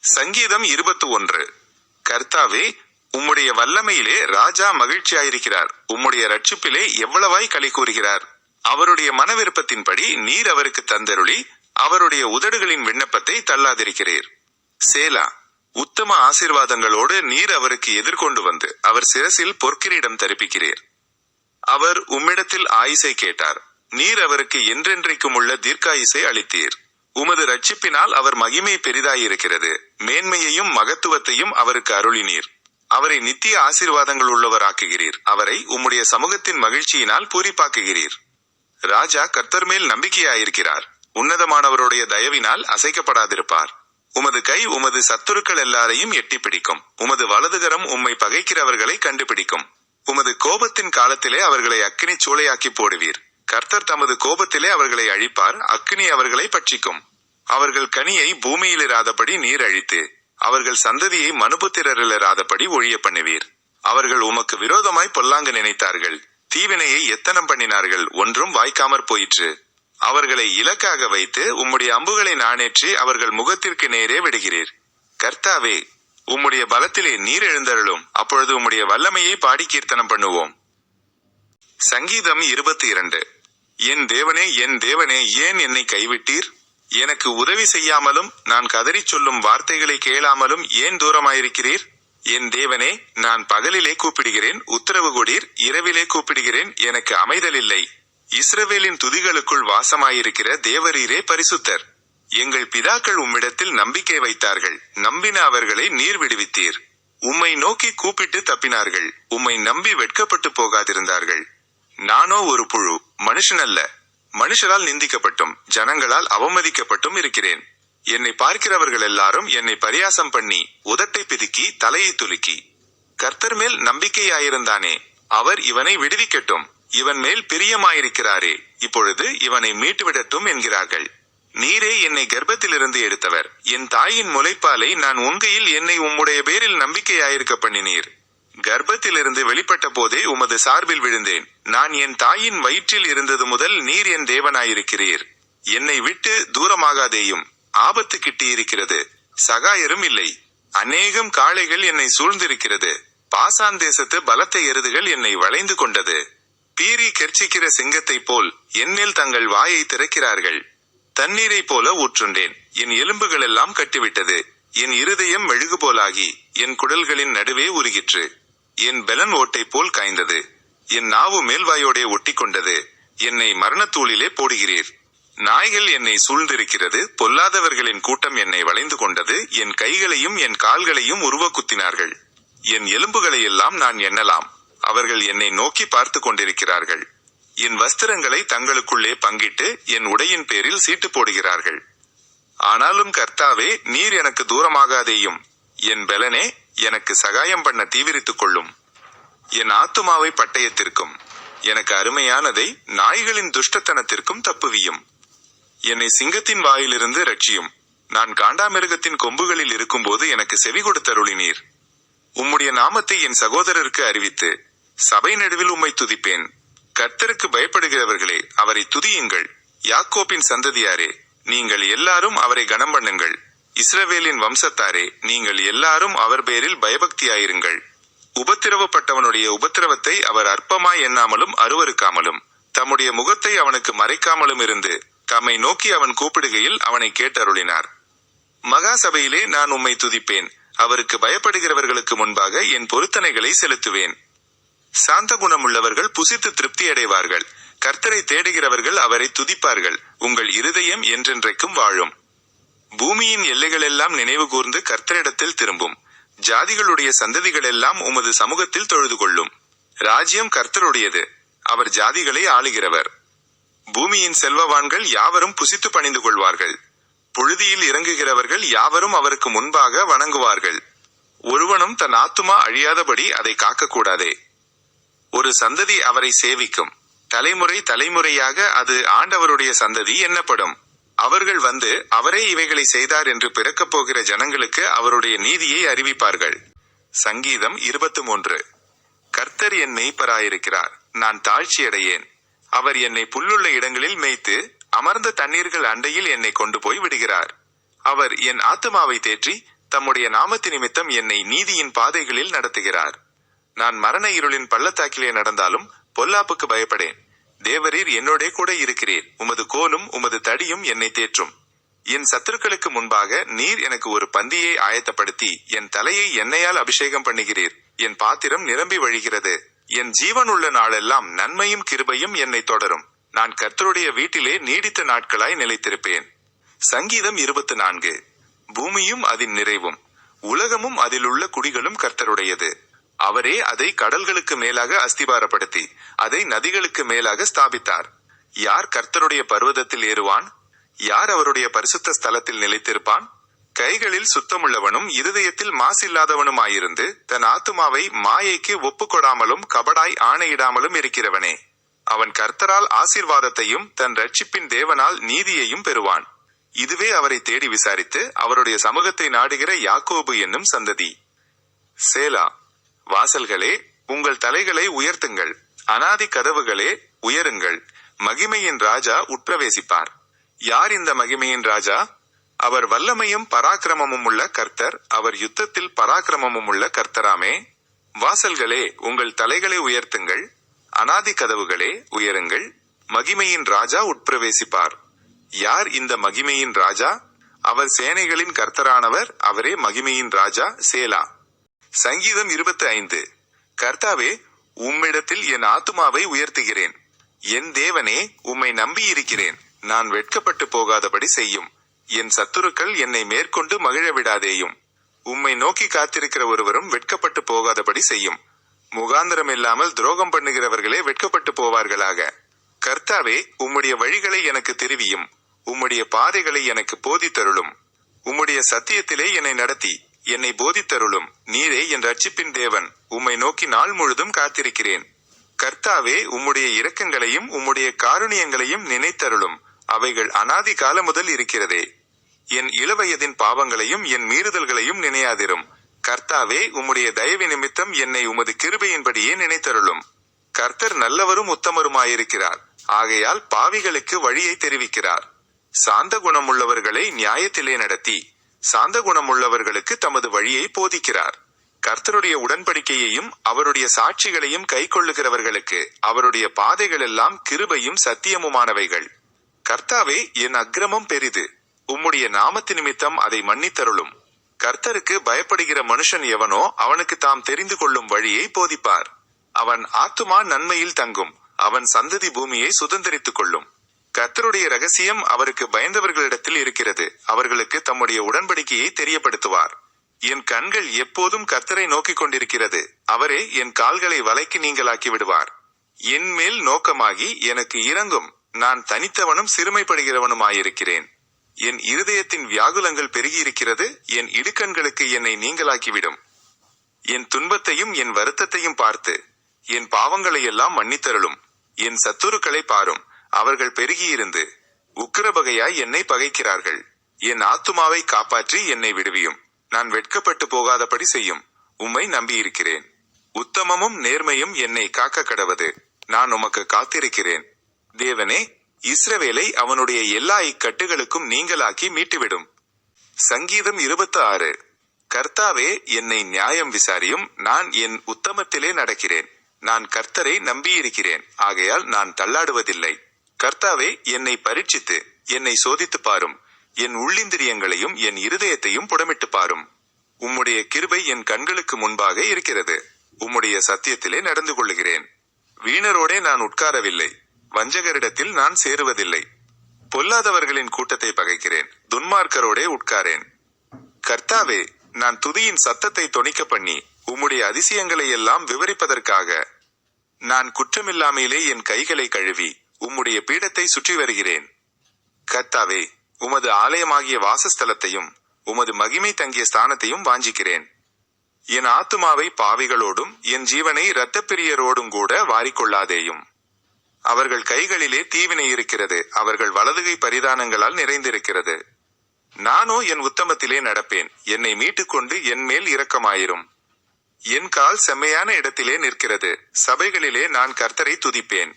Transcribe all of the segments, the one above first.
சங்கீதம் 21. கர்த்தாவே, உம்முடைய வல்லமையிலே ராஜா மகிழ்ச்சியாயிருக்கிறார். உம்முடைய ரட்சிப்பிலே எவ்வளவாய் களி கூறுகிறார். அவருடைய மனவிருப்பத்தின்படி நீர் அவருக்கு தந்தருளி, அவருடைய உதடுகளின் விண்ணப்பத்தை தள்ளாதிருக்கிறீர். சேலா. உத்தம ஆசீர்வாதங்களோடு நீர் அவருக்கு எதிர்கொண்டு வந்து அவர் சிரசில் பொற்கிரீடம் தரிப்பிக்கிறீர். அவர் உம்மிடத்தில் ஆயுசை கேட்டார். நீர் அவருக்கு என்றென்றைக்கும் உள்ள தீர்க்காயுசை அளித்தீர். உமது ரட்சிப்பினால் அவர் மகிமை பெரிதாயிருக்கிறது. மேன்மையையும் மகத்துவத்தையும் அவருக்கு அருளினீர். அவரை நித்திய ஆசீர்வாதங்கள் உள்ளவராக்குகிறீர். அவரை உம்முடைய சமூகத்தின் மகிழ்ச்சியினால் பூரிப்பாக்குகிறீர். ராஜா கர்த்தர் மேல் நம்பிக்கையாயிருக்கிறார். உன்னதமானவருடைய தயவினால் அசைக்கப்படாதிருப்பார். உமது கை உமது சத்துருக்கள் எல்லாரையும் எட்டி பிடிக்கும். உமது வலதுகரம் உம்மை பகைக்கிறவர்களை கண்டுபிடிக்கும். உமது கோபத்தின் காலத்திலே அவர்களை அக்கினி சூளையாக்கி போடுவீர். கர்த்தர் தமது கோபத்திலே அவர்களை அழிப்பார். அக்கினி அவர்களை பட்சிக்கும். அவர்கள் கனியை பூமியிலிராதபடி நீர் அழித்து, அவர்கள் சந்ததியை மனுபுத்திரரிலிராதபடி ஒழிய பண்ணுவீர். அவர்கள் உமக்கு விரோதமாய் பொல்லாங்கு நினைத்தார்கள். தீவினையை எத்தனம் பண்ணினார்கள், ஒன்றும் வாய்க்காமற் போயிற்று. அவர்களை இலக்காக வைத்து உம்முடைய அம்புகளை நாணேற்றி அவர்கள் முகத்திற்கு நேரே விடுகிறீர். கர்த்தாவே, உம்முடைய பலத்திலே நீர் எழுந்தருளும். அப்பொழுது உம்முடைய வல்லமையை பாடி கீர்த்தனம் பண்ணுவோம். சங்கீதம் 22. என் தேவனே, என் தேவனே, ஏன் என்னை கைவிட்டீர்? எனக்கு உதவி செய்யாமலும் நான் கதறிச் சொல்லும் வார்த்தைகளை கேளாமலும் ஏன் தூரமாயிருக்கிறீர்? என் தேவனே, நான் பகலிலே கூப்பிடுகிறேன், உத்தரவு கொடீர். இரவிலே கூப்பிடுகிறேன், எனக்கு அமைதல் இல்லை. இஸ்ரவேலின் துதிகளுக்குள் வாசமாயிருக்கிற தேவரீரே பரிசுத்தர். எங்கள் பிதாக்கள் உம்மிடத்தில் நம்பிக்கை வைத்தார்கள். நம்பின அவர்களை நீர் விடுவித்தீர். உம்மை நோக்கி கூப்பிட்டு தப்பினார்கள். உம்மை நம்பி வெட்கப்பட்டு போகாதிருந்தார்கள். நானோ ஒரு புழு, மனுஷனல்ல. மனுஷரால் நிந்திக்கப்பட்டும் ஜனங்களால் அவமதிக்கப்பட்டும் இருக்கிறேன். என்னை பார்க்கிறவர்கள் எல்லாரும் என்னை பரியாசம் பண்ணி உதட்டை பிதுக்கி தலையை துலுக்கி, கர்த்தர் மேல் நம்பிக்கையாயிருந்தானே, அவர் இவனை விடுவிக்கட்டும். இவன் மேல் பிரியமாயிருக்கிறாரே, இப்பொழுது இவனை மீட்டுவிடட்டும் என்கிறார்கள். நீரே என்னை கர்ப்பத்திலிருந்து எடுத்தவர். என் தாயின் முலைப்பாலை நான் உண்கையில் என்னை உம்முடைய பேரில் நம்பிக்கையாயிருக்க பண்ணினீர். கர்ப்பத்திலிருந்து வெளிப்பட்ட போதே உமது சார்பில் விழுந்தேன். நான் என் தாயின் வயிற்றில் இருந்தது முதல் நீர் என் தேவனாயிருக்கிறீர். என்னை விட்டு தூரமாகாதேயும். ஆபத்து கிட்டியிருக்கிறது, சகாயரும் இல்லை. அநேகம் காளைகள் என்னை சூழ்ந்திருக்கிறது. பாசான் தேசத்து பலத்த எருதுகள் என்னை வளைந்து கொண்டது. பீறி கெர்ச்சிக்கிற சிங்கத்தை போல் என்மேல் தங்கள் வாயை திறக்கிறார்கள். தண்ணீரை போல ஊற்றுண்டேன். என் எலும்புகள் எல்லாம் கட்டிவிட்டது. என் இருதயம் மெழுகு போலாகி என் குடல்களின் நடுவே உருகிற்று. என் பெலன் ஓட்டை போல் காய்ந்தது. என் நாவு மேல்வாயோடே ஒட்டி கொண்டது. என்னை மரணத்தூளிலே போடுகிறீர். நாய்கள் என்னை சூழ்ந்திருக்கிறது. பொல்லாதவர்களின் கூட்டம் என்னை வளைந்து கொண்டது. என் கைகளையும் என் கால்களையும் உருவ குத்தினார்கள். என் எலும்புகளை எல்லாம் நான் எண்ணலாம். அவர்கள் என்னை நோக்கி பார்த்து கொண்டிருக்கிறார்கள். என் வஸ்திரங்களை தங்களுக்குள்ளே பங்கிட்டு என் உடையின் பேரில் சீட்டு போடுகிறார்கள். ஆனாலும் கர்த்தாவே, நீர் எனக்கு தூரமாகாதேயும். என் பெலனே, எனக்கு சகாயம் பண்ண தீவிரித்துக் கொள்ளும். என் ஆத்துமாவை பட்டயத்திற்கும் எனக்கு அருமையானதை நாய்களின் துஷ்டத்தனத்திற்கும் தப்புவியும். என்னை சிங்கத்தின் வாயிலிருந்து ரட்சியும். நான் காண்டாமிருகத்தின் கொம்புகளில் இருக்கும்போது எனக்கு செவி கொடுத்தருளினீர். உம்முடைய நாமத்தை என் சகோதரருக்கு அறிவித்து சபை நடுவில் உம்மை துதிப்பேன். கர்த்தருக்கு பயப்படுகிறவர்களே, அவரை துதியுங்கள். யாக்கோப்பின் சந்ததியாரே, நீங்கள் எல்லாரும் அவரை கனம் பண்ணுங்கள். இஸ்ரவேலின் வம்சத்தாரே, நீங்கள் எல்லாரும் அவர் பேரில் பயபக்தியாயிருங்கள். உபத்திரவப்பட்டவனுடைய உபத்திரவத்தை அவர் அற்பமாய் எண்ணாமலும் அருவருக்காமலும், தம்முடைய முகத்தை அவனுக்கு மறைக்காமலும் இருந்து தம்மை நோக்கி அவன் கூப்பிடுகையில் அவனை கேட்டருளினார். மகா சபையிலே நான் உம்மை துதிப்பேன். அவருக்கு பயப்படுகிறவர்களுக்கு முன்பாக என் பொருத்தனைகளை செலுத்துவேன். சாந்த குணமுள்ளவர்கள் புசித்து திருப்தி அடைவார்கள். கர்த்தரை தேடுகிறவர்கள் அவரை துதிப்பார்கள். உங்கள் இருதயம் என்றென்றைக்கும் வாழும். பூமியின் எல்லைகளெல்லாம் நினைவு கூர்ந்து கர்த்தரிடத்தில் திரும்பும். ஜாதிகளுடைய சந்ததிகளெல்லாம் உமது சமூகத்தில் தொழுது கொள்ளும். ராஜ்யம் கர்த்தருடையது, அவர் ஜாதிகளை ஆளுகிறவர். பூமியின் செல்வவான்கள் யாவரும் புசித்து பணிந்து கொள்வார்கள். புழுதியில் இறங்குகிறவர்கள் யாவரும் அவருக்கு முன்பாக வணங்குவார்கள். ஒருவனும் தன் ஆத்துமா அழியாதபடி அதை காக்கக்கூடாதே. ஒரு சந்ததி அவரை சேவிக்கும். தலைமுறை தலைமுறையாக அது ஆண்டவருடைய சந்ததி என்னப்படும். அவர்கள் வந்து அவரே இவைகளை செய்தார் என்று பிறக்கப் போகிற ஜனங்களுக்கு அவருடைய நீதியை அறிவிப்பார்கள். சங்கீதம் 23. கர்த்தர் என் மேய்ப்பராயிருக்கிறார், நான் தாழ்ச்சியடையேன். அவர் என்னை புல்லுள்ள இடங்களில் மேய்த்து அமர்ந்த தண்ணீர்கள் அண்டையில் என்னை கொண்டு போய் விடுகிறார். அவர் என் ஆத்துமாவை தேற்றி தம்முடைய நாமத்து நிமித்தம் என்னை நீதியின் பாதைகளில் நடத்துகிறார். நான் மரண இருளின் பள்ளத்தாக்கிலே நடந்தாலும் பொல்லாப்புக்கு பயப்படேன். தேவரீர் என்னோடே கூட இருக்கிறீர். உமது கோலும் உமது தடியும் என்னை தேற்றும். என் சத்துருக்களுக்கு முன்பாக நீர் எனக்கு ஒரு பந்தியை ஆயத்தப்படுத்தி என் தலையை எண்ணெயால் அபிஷேகம் பண்ணுகிறீர். என் பாத்திரம் நிரம்பி வழிகிறது. என் ஜீவன் உள்ள நாளெல்லாம் நன்மையும் கிருபையும் என்னை தொடரும். நான் கர்த்தருடைய வீட்டிலே நீடித்த நாட்களாய் நிலைத்திருப்பேன். சங்கீதம் 24. பூமியும் அதன் நிறைவும் உலகமும் அதிலுள்ள குடிகளும் கர்த்தருடையது. அவரே அதை கடல்களுக்கு மேலாக அஸ்திபாரப்படுத்தி அதை நதிகளுக்கு மேலாக ஸ்தாபித்தார். யார் கர்த்தருடைய பர்வதத்தில் ஏறுவான்? யார் அவருடைய பரிசுத்த ஸ்தலத்தில் நிலைத்திருப்பான்? கைகளில் சுத்தமுள்ளவனும் இருதயத்தில் மாசில்லாதவனுமாயிருந்து தன் ஆத்துமாவை மாயைக்கு ஒப்புக்கொடாமலும் கபடாய் ஆணையிடாமலும் இருக்கிறவனே. அவன் கர்த்தரால் ஆசீர்வாதத்தையும் தன் ரட்சிப்பின் தேவனால் நீதியையும் பெறுவான். இதுவே அவரை தேடி விசாரித்து அவருடைய சமூகத்தை நாடுகிற யாக்கோபு என்னும் சந்ததி. சேலா. வாசல்களே, உங்கள் தலைகளை உயர்த்துங்கள். அநாதி கதவுகளே, உயருங்கள். மகிமையின் ராஜா உட்பிரவேசிப்பார். யார் இந்த மகிமையின் ராஜா? அவர் வல்லமையும் பராக்கிரமமும் உள்ள கர்த்தர். அவர் யுத்தத்தில் பராக்கிரமமும் உள்ள கர்த்தராமே. வாசல்களே, உங்கள் தலைகளை உயர்த்துங்கள். அநாதி கதவுகளே, உயருங்கள். மகிமையின் ராஜா உட்பிரவேசிப்பார். யார் இந்த மகிமையின் ராஜா? அவர் சேனைகளின் கர்த்தரானவர். அவரே மகிமையின் ராஜா. சேலா. சங்கீதம் 25. கர்த்தாவே, உம்மிடத்தில் என் ஆத்துமாவை உயர்த்துகிறேன். என் தேவனே, உம்மை நம்பியிருக்கிறேன். நான் வெட்கப்பட்டு போகாதபடி செய்யும். என் சத்துருக்கள் என்னை மேற்கொண்டு மகிழ விடாதேயும். உம்மை நோக்கி காத்திருக்கிற ஒருவரும் வெட்கப்பட்டு போகாதபடி செய்யும். முகாந்திரம் இல்லாமல் துரோகம் பண்ணுகிறவர்களே வெட்கப்பட்டு போவார்களாக. கர்த்தாவே, உம்முடைய வழிகளை எனக்கு தெரிவியும். உம்முடைய பாதைகளை எனக்கு போதித்தருளும். உம்முடைய சத்தியத்திலே என்னை நடத்தி என்னை போதித்தருளும். நீரே என் ரட்சிப்பின் தேவன். உம்மை நோக்கி நாள் முழுதும் காத்திருக்கிறேன். கர்த்தாவே, உம்முடைய இரக்கங்களையும் உம்முடைய காருணியங்களையும் நினைத்தருளும். அவைகள் அநாதி கால முதல் இருக்கிறதே. என் இளவயதின் பாவங்களையும் என் மீறுதல்களையும் நினையாதிரும். கர்த்தாவே, உம்முடைய தயவு நிமித்தம் என்னை உமது கிருபையின்படியே நினைத்தருளும். கர்த்தர் நல்லவரும் உத்தமருமாயிருக்கிறார். ஆகையால் பாவிகளுக்கு வழியை தெரிவிக்கிறார். சாந்த குணமுள்ளவர்களை நியாயத்திலே நடத்தி சாந்த குணமுள்ளவர்களுக்கு தமது வழியை போதிக்கிறார். கர்த்தருடைய உடன்படிக்கையையும் அவருடைய சாட்சிகளையும் கைக்கொள்ளுகிறவர்களுக்கு அவருடைய பாதைகள் எல்லாம் கிருபையும் சத்தியமுமானவைகள். கர்த்தாவே, என் அக்கிரமம் பெரிது. உம்முடைய நாமத்து நிமித்தம் அதை மன்னித்தருளும். கர்த்தருக்கு பயப்படுகிற மனுஷன் எவனோ அவனுக்கு தாம் தெரிந்து கொள்ளும் வழியை போதிப்பார். அவன் ஆத்துமா நன்மையில் தங்கும். அவன் சந்ததி பூமியை சுதந்தரித்துக் கொள்ளும். கர்த்தருடைய ரகசியம் அவருக்கு பயந்தவர்களிடத்தில் இருக்கிறது. அவர்களுக்கு தம்முடைய உடன்படிக்கையை தெரியப்படுத்துவார். என் கண்கள் எப்போதும் கர்த்தரை நோக்கிக் கொண்டிருக்கிறது. அவரே என் கால்களை வலைக்கு நீங்களாக்கி விடுவார். என் மேல் நோக்கமாகி எனக்கு இரங்கும். நான் தனித்தவனும் சிறுமைப்படுகிறவனுமாயிருக்கிறேன். என் இருதயத்தின் வியாகுலங்கள் பெருகியிருக்கிறது. என் இடுக்கண்களுக்கு என்னை நீங்களாக்கிவிடும். என் துன்பத்தையும் என் வருத்தத்தையும் பார்த்து என் பாவங்களை எல்லாம் மன்னித்தருளும். என் சத்துருக்களை பாரும். அவர்கள் பெருகியிருந்து உக்கிரபகையாய் என்னை பகைக்கிறார்கள். என் ஆத்துமாவை காப்பாற்றி என்னை விடுவியும். நான் வெட்கப்பட்டு போகாதபடி செய்யும். உம்மை நம்பியிருக்கிறேன். உத்தமமும் நேர்மையும் என்னை காக்க கடவது. நான் உமக்கு காத்திருக்கிறேன். தேவனே, இஸ்ரவேலை அவனுடைய எல்லா இக்கட்டுகளுக்கும் நீங்களாக்கி மீட்டுவிடும். சங்கீதம் 26. கர்த்தாவே, என்னை நியாயம் விசாரியும். நான் என் உத்தமத்திலே நடக்கிறேன். நான் கர்த்தரை நம்பியிருக்கிறேன். ஆகையால் நான் தள்ளாடுவதில்லை. கர்த்தாவே, என்னை பரீட்சித்து என்னை சோதித்து பாரும். என் உள்ளிந்திரியங்களையும் என் இருதயத்தையும் புடமிட்டு பாரும். உம்முடைய கிருபை என் கண்களுக்கு முன்பாக இருக்கிறது. உம்முடைய சத்தியத்திலே நடந்து கொள்ளுகிறேன். வீணரோடே நான் உட்காரவில்லை. வஞ்சகரிடத்தில் நான் சேருவதில்லை. பொல்லாதவர்களின் கூட்டத்தை பகைக்கிறேன். துன்மார்க்கரோடே உட்காரேன். கர்த்தாவே, நான் துதியின் சத்தத்தை தொனிக்க பண்ணி உம்முடைய அதிசயங்களை எல்லாம் விவரிப்பதற்காக நான் குற்றமில்லாமையிலே என் கைகளை கழுவி உம்முடைய பீடத்தை சுற்றி வருகிறேன். கர்த்தாவே, உமது ஆலயமாகிய வாசஸ்தலத்தையும் உமது மகிமை தங்கிய ஸ்தானத்தையும் வாஞ்சிக்கிறேன். என் ஆத்துமாவை பாவிகளோடும் என் ஜீவனை இரத்தப்பிரியரோடும் கூட வாரிக்கொள்ளாதேயும். அவர்கள் கைகளிலே தீவினை இருக்கிறது. அவர்கள் வலதுகை பரிதானங்களால் நிறைந்திருக்கிறது. நானோ என் உத்தமத்திலே நடப்பேன். என்னை மீட்டுக்கொண்டு என் மேல் இரக்கமாயிரும். என் கால் செம்மையான இடத்திலே நிற்கிறது. சபைகளிலே நான் கர்த்தரை துதிப்பேன்.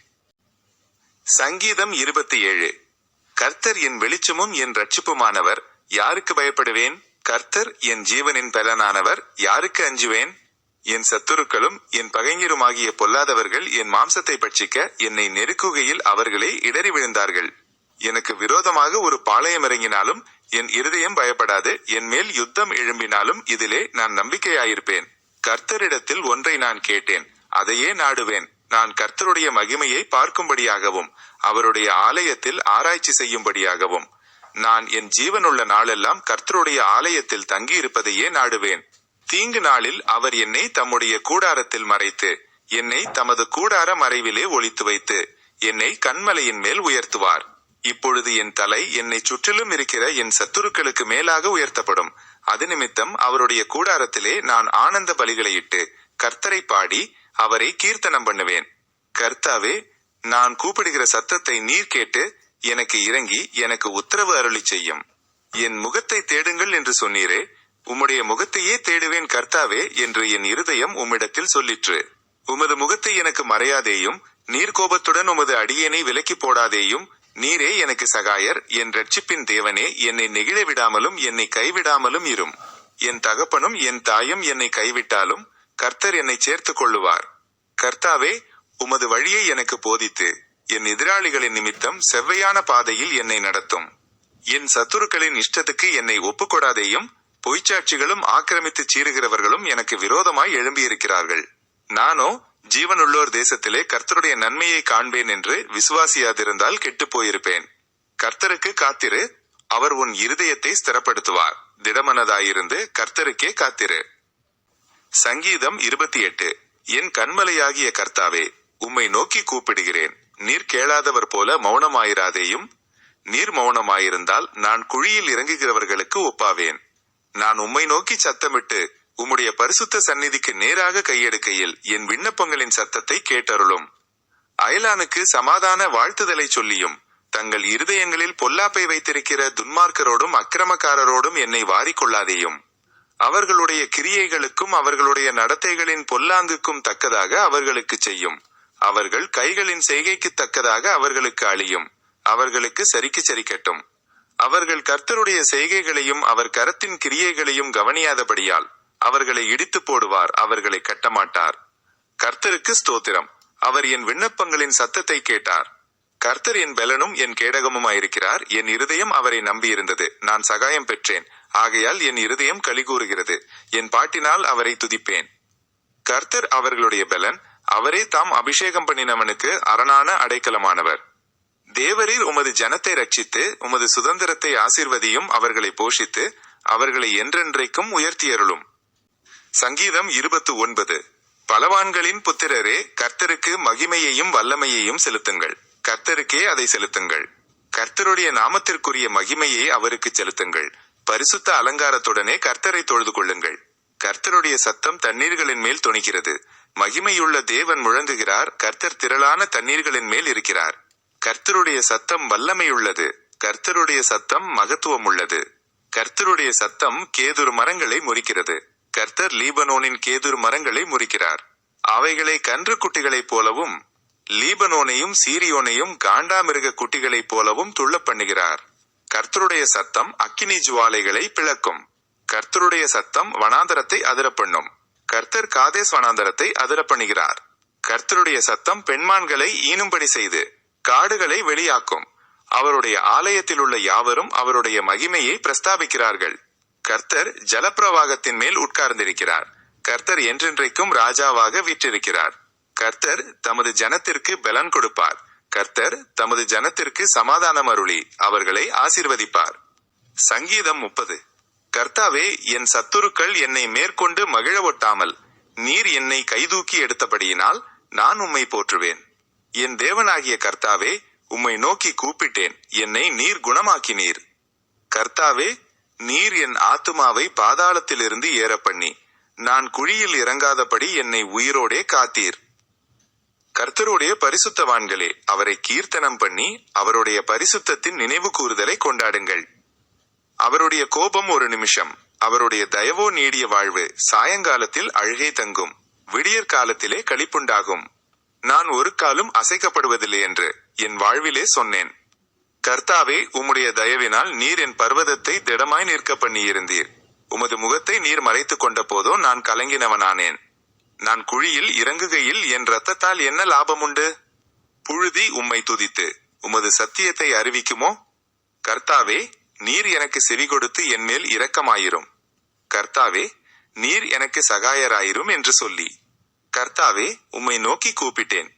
சங்கீதம் 27. கர்த்தர் என் வெளிச்சமும் என் இரட்சிப்புமானவர். யாருக்கு பயப்படுவேன்? கர்த்தர் என் ஜீவனின் பலனானவர், யாருக்கு அஞ்சுவேன்? என் சத்துருக்களும் என் பகைஞருமாகிய பொல்லாதவர்கள் என் மாம்சத்தை பட்சிக்க என்னை நெருக்குகையில் அவர்களே இடறி விழுந்தார்கள். எனக்கு விரோதமாக ஒரு பாளையம் இறங்கினாலும் என் இருதயம் பயப்படாது, என் மேல் யுத்தம் எழும்பினாலும் இதிலே நான் நம்பிக்கையாயிருப்பேன். கர்த்தரிடத்தில் ஒன்றை நான் கேட்டேன், அதையே நாடுவேன். நான் கர்த்தருடைய மகிமையை பார்க்கும்படியாகவும் அவருடைய ஆலயத்தில் ஆராய்ச்சி செய்யும்படியாகவும் நான் என் ஜீவனுள்ள நாளெல்லாம் கர்த்தருடைய ஆலயத்தில் தங்கியிருப்பதையே நாடுவேன். தீங்கு நாளில் அவர் என்னை தம்முடைய கூடாரத்தில் மறைத்து என்னை தமது கூடார மறைவிலே ஒளித்து வைத்து என்னை கன்மலையின் மேல் உயர்த்துவார். இப்பொழுது என் தலை என்னை சுற்றிலும் இருக்கிற என் சத்துருக்களுக்கு மேலாக உயர்த்தப்படும். அது நிமித்தம் அவருடைய கூடாரத்திலே நான் ஆனந்த பலிகளையிட்டு கர்த்தரை பாடி அவரை கீர்த்தனம் பண்ணுவேன். கர்த்தாவே, நான் கூப்பிடுகிற சத்தத்தை நீர் கேட்டு எனக்கு இறங்கி எனக்கு உத்தரவு அருளி செய்யும். என் முகத்தை தேடுங்கள் என்று சொன்னீரே, உம்முடைய முகத்தையே தேடுவேன் கர்த்தாவே என்று என் இருதயம் உம்மிடத்தில் சொல்லிற்று. உமது முகத்தை எனக்கு மறையாதேயும், நீர் கோபத்துடன் உமது அடியேனை விலக்கி போடாதேயும். நீரே எனக்கு சகாயர், என் இரட்சிப்பின் தேவனே, என்னை நெகிழ விடாமலும் என்னை கைவிடாமலும் இரும். என் தகப்பனும் என் தாயும் என்னை கைவிட்டாலும் கர்த்தர் என்னை சேர்த்து கொள்ளுவார். கர்த்தாவே, உமது வழியை எனக்கு போதித்து என் எதிராளிகளின் நிமித்தம் செவ்வையான பாதையில் என்னை நடத்தும். என் சத்துருக்களின் இஷ்டத்துக்கு என்னை ஒப்புக்கொடாதேயும். பொய்ச்சாட்சிகளும் ஆக்கிரமித்து சீறுகிறவர்களும் எனக்கு விரோதமாய் எழும்பியிருக்கிறார்கள். நானோ ஜீவனுள்ளோர் தேசத்திலே கர்த்தருடைய நன்மையை காண்பேன் என்று விசுவாசியாதிருந்தால் கெட்டுப் போயிருப்பேன். கர்த்தருக்கு காத்திரு, அவர் உன் இருதயத்தை ஸ்திரப்படுத்துவார். திடமனதாயிருந்து கர்த்தருக்கே காத்திரு. சங்கீதம் 28. என் கன்மலையாகிய கர்த்தாவே, உம்மை நோக்கி கூப்பிடுகிறேன். நீர் கேளாதவர் போல மௌனமாயிராதேயும். நீர் மௌனமாயிருந்தால் நான் குழியில் இறங்குகிறவர்களுக்கு ஒப்பாவேன். நான் உம்மை நோக்கி சத்தமிட்டு உம்முடைய பரிசுத்த சந்நிதிக்கு நேராக கையெடுக்கையில் என் விண்ணப்பங்களின் சத்தத்தை கேட்டருளும். அயலானுக்கு சமாதான வாழ்த்துதலை சொல்லியும் தங்கள் இருதயங்களில் பொல்லாப்பை வைத்திருக்கிற துன்மார்க்கரோடும் அக்கிரமக்காரரோடும் என்னை வாரிக்கொள்ளாதேயும். அவர்களுடைய கிரியைகளுக்கும் அவர்களுடைய நடத்தைகளின் பொல்லாங்குக்கும் தக்கதாக அவர்களுக்கு செய்யும். அவர்கள் கைகளின் செய்கைக்கு தக்கதாக அவர்களுக்கு அழியும். அவர்களுக்கு சரிக்கு சரிக்கட்டும். அவர்கள் கர்த்தருடைய செய்கைகளையும் அவர் கரத்தின் கிரியைகளையும் கவனியாதபடியால் அவர்களை இடித்து போடுவார், அவர்களை கட்டமாட்டார். கர்த்தருக்கு ஸ்தோத்திரம், அவர் என் விண்ணப்பங்களின் சத்தத்தை கேட்டார். கர்த்தர் என் பெலனும் என் கேடகமுமாயிருக்கிறார். என் இருதயம் அவரை நம்பியிருந்தது, நான் சகாயம் பெற்றேன். ஆகையால் என் இருதயம் களிகூறுகிறது, என் பாட்டினால் அவரை துதிப்பேன். கர்த்தர் அவர்களுடைய பெலன், அவரே தாம் அபிஷேகம் பண்ணினவனுக்கு அரணான அடைக்கலமானவர். தேவரீர் உமது ஜனத்தை ரட்சித்து உமது சுதந்திரத்தை ஆசீர்வதியும். அவர்களை போஷித்து அவர்களை என்றென்றைக்கும் உயர்த்தியருளும். சங்கீதம் 29. பலவான்களின் புத்திரரே, கர்த்தருக்கு மகிமையையும் வல்லமையையும் செலுத்துங்கள். கர்த்தருக்கே அதை செலுத்துங்கள். கர்த்தருடைய நாமத்திற்குரிய மகிமையை அவருக்கு செலுத்துங்கள். பரிசுத்த அலங்காரத்துடனே கர்த்தரை தொழுது கொள்ளுங்கள். கர்த்தருடைய சத்தம் தண்ணீர்களின் மேல் தொனிக்கிறது. மகிமையுள்ள தேவன் முழங்குகிறார். கர்த்தர் திரளான தண்ணீர்களின் மேல் இருக்கிறார். கர்த்தருடைய சத்தம் வல்லமையுள்ளது. கர்த்தருடைய சத்தம் மகத்துவம் உள்ளது. கர்த்தருடைய சத்தம் கேதுரு மரங்களை முறிக்கிறது. கர்த்தர் லீபனோனின் கேதுரு மரங்களை முறிக்கிறார். அவைகளை கன்று குட்டிகளைப் போலவும் லீபனோனையும் சீரியோனையும் காண்டாமிருக குட்டிகளைப் போலவும் துள்ள பண்ணுகிறார். கர்த்தருடைய சத்தம் அக்கினி ஜுவாலைகளை பிளக்கும். கர்த்தருடைய சத்தம் வனாந்தரத்தை அதிர பண்ணும். கர்த்தர் காதேஸ் வனாந்தரத்தை அதிர பண்ணுகிறார். கர்த்தருடைய சத்தம் பெண்மான்களை ஈனும்படி செய்து காடுகளை வெளியாக்கும். அவருடைய ஆலயத்தில் உள்ள யாவரும் அவருடைய மகிமையை பிரஸ்தாபிக்கிறார்கள். கர்த்தர் ஜலப்பிரவாகத்தின் மேல் உட்கார்ந்திருக்கிறார். கர்த்தர் என்றென்றைக்கும் ராஜாவாக வீற்றிருக்கிறார். கர்த்தர் தமது ஜனத்திற்கு பலன் கொடுப்பார். கர்த்தர் தமது ஜனத்திற்கு சமாதானம் அருளி அவர்களை ஆசீர்வதிப்பார். சங்கீதம் 30. கர்த்தாவே, என் சத்துருக்கள் என்னை மேற்கொண்டு மகிழ ஒட்டாமல் நீர் என்னை கைதூக்கி எடுத்தபடியினால் நான் உம்மை போற்றுவேன். என் தேவனாகிய கர்த்தாவே, உம்மை நோக்கி கூப்பிட்டேன், என்னை நீர் குணமாக்கினீர். கர்த்தாவே, நீர் என் ஆத்துமாவை பாதாளத்திலிருந்து ஏற பண்ணி நான் குழியில் இறங்காதபடி என்னை உயிரோடே காத்தீர். கர்த்தருடைய பரிசுத்தவான்களே, அவரை கீர்த்தனம் பண்ணி அவருடைய பரிசுத்தத்தின் நினைவு கூறுதலை கொண்டாடுங்கள். அவருடைய கோபம் ஒரு நிமிஷம், அவருடைய தயவோ நீடிய வாழ்வு. சாயங்காலத்தில் அழுகை தங்கும், விடியற் காலத்திலே களிப்புண்டாகும். நான் ஒரு காலும் அசைக்கப்படுவதில்லை என்று என் வாழ்விலே சொன்னேன். கர்த்தாவே, உம்முடைய தயவினால் நீர் என் பர்வதத்தை திடமாய் நிற்க பண்ணியிருந்தீர். உமது முகத்தை நீர் மறைத்துக் கொண்ட போதோ நான் கலங்கினவனானேன். நான் குழியில் இறங்குகையில் என் இரத்தத்தால் என்ன லாபமுண்டு? புழுதி உம்மை துதித்து உமது சத்தியத்தை அறிவிக்குமோ? கர்த்தாவே, நீர் எனக்கு செவி கொடுத்து என்மேல் இரக்கமாயிரும். கர்த்தாவே, நீர் எனக்கு சகாயராயிரும் என்று சொல்லி, கர்த்தாவே, உம்மை நோக்கி கூப்பிட்டேன்.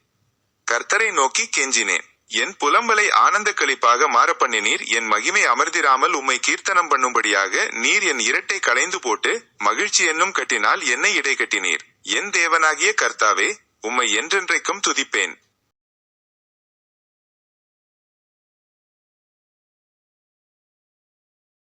கர்த்தரை நோக்கி கெஞ்சினேன். என் புலம்பலை ஆனந்த களிப்பாக மாற பண்ணினீர். என் மகிமை அமர்ந்திராமல் உம்மை கீர்த்தனம் பண்ணும்படியாக நீர் என் இரட்டை களைந்து போட்டு மகிழ்ச்சி என்னும் கட்டினால் என்னை இடை கட்டினீர். என் தேவனாகிய கர்த்தாவே, உம்மை என்றென்றைக்கும் துதிப்பேன்.